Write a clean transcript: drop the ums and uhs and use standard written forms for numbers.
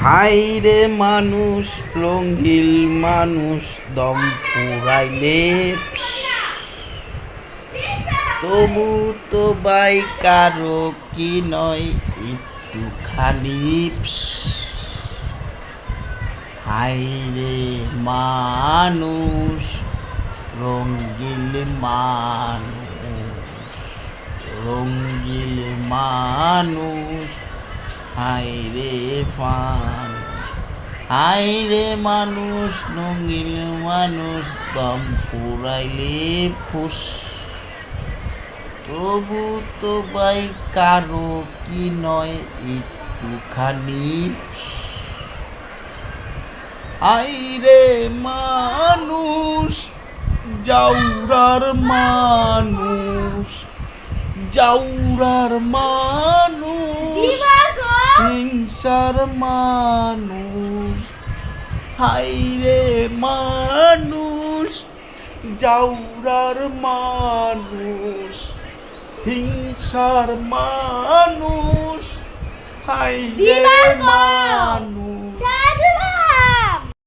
High রে মানুষ, রঙ্গিল মানুষ, দম ফুরাইলে তবু তো বাই কারো কি নয় একটুখানি হাই রে মানুষ, রঙ্গিল মানুষ, রঙ্গিল মানুষ, হাই রে মানুষ, হাই রে মানুষ, রঙ্গিল মানুষ, দম পুরাইলে ফুস তবু তো বাই কারো কি নয় একটুখানি হাই রে মানুষ, জাউরার মানুষ, জাউরার মানুষ, হিংসার মানুষ, হাই রে মানুষ, জাউরার মানুষ, হিংসার মানুষ, হাই রে মানুষ।